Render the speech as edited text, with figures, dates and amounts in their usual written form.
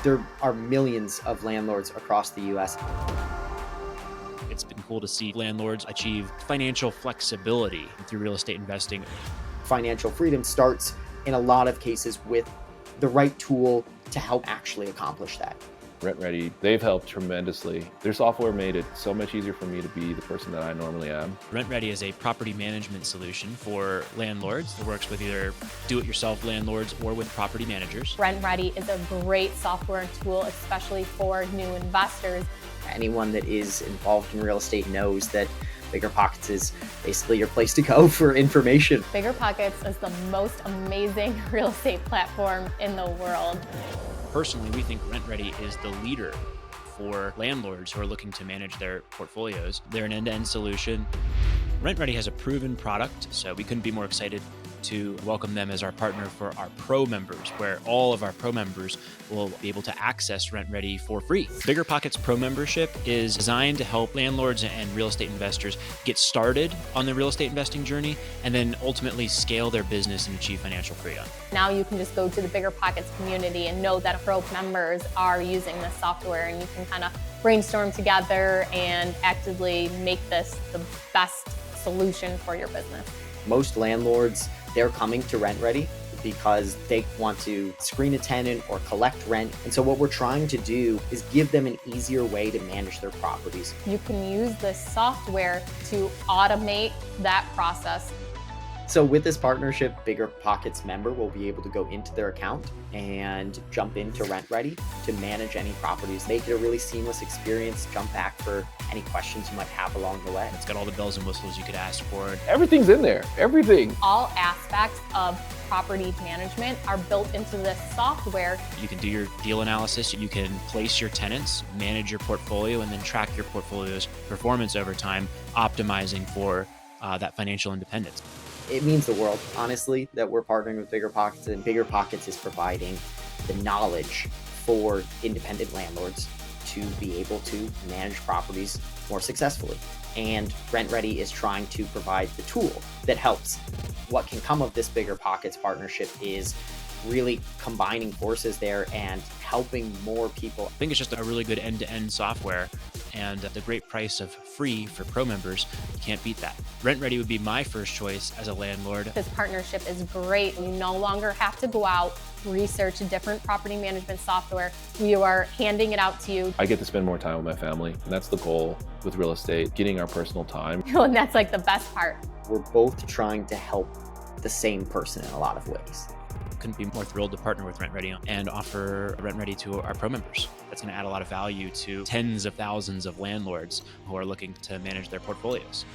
There are millions of landlords across the US. It's been cool to see landlords achieve financial flexibility through real estate investing. Financial freedom starts in a lot of cases with the right tool to help actually accomplish that. RentRedi, they've helped tremendously. Their software made it so much easier for me to be the person that I normally am. RentRedi is a property management solution for landlords that works with either do-it-yourself landlords or with property managers. RentRedi is a great software tool, especially for new investors. Anyone that is involved in real estate knows that BiggerPockets is basically your place to go for information. BiggerPockets is the most amazing real estate platform in the world. Personally, we think RentRedi is the leader for landlords who are looking to manage their portfolios. They're an end-to-end solution. RentRedi has a proven product, so we couldn't be more excited to welcome them as our partner for our Pro members, where all of our Pro members will be able to access RentRedi for free. BiggerPockets Pro membership is designed to help landlords and real estate investors get started on the real estate investing journey and then ultimately scale their business and achieve financial freedom. Now you can just go to the BiggerPockets community and know that Pro members are using this software, and you can kind of brainstorm together and actively make this the best solution for your business. Most landlords, they're coming to RentRedi because they want to screen a tenant or collect rent. And so what we're trying to do is give them an easier way to manage their properties. You can use this software to automate that process. So with this partnership, BiggerPockets member will be able to go into their account and jump into RentRedi to manage any properties. Make it a really seamless experience. Jump back for any questions you might have along the way. It's got all the bells and whistles you could ask for. Everything's in there, everything. All aspects of property management are built into this software. You can do your deal analysis, you can place your tenants, manage your portfolio, and then track your portfolio's performance over time, optimizing for that financial independence. It means the world, honestly, that we're partnering with BiggerPockets, and BiggerPockets is providing the knowledge for independent landlords to be able to manage properties more successfully. And RentRedi is trying to provide the tool that helps. What can come of this BiggerPockets partnership is really combining forces there and helping more people. I think it's just a really good end-to-end software, and at the great price of free for Pro members, you can't beat that. RentRedi would be my first choice as a landlord. This partnership is great. You no longer have to go out, research different property management software. We are handing it out to you. I get to spend more time with my family, and that's the goal with real estate, getting our personal time. And that's like the best part. We're both trying to help the same person in a lot of ways. Couldn't be more thrilled to partner with RentRedi and offer RentRedi to our Pro members. That's going to add a lot of value to tens of thousands of landlords who are looking to manage their portfolios.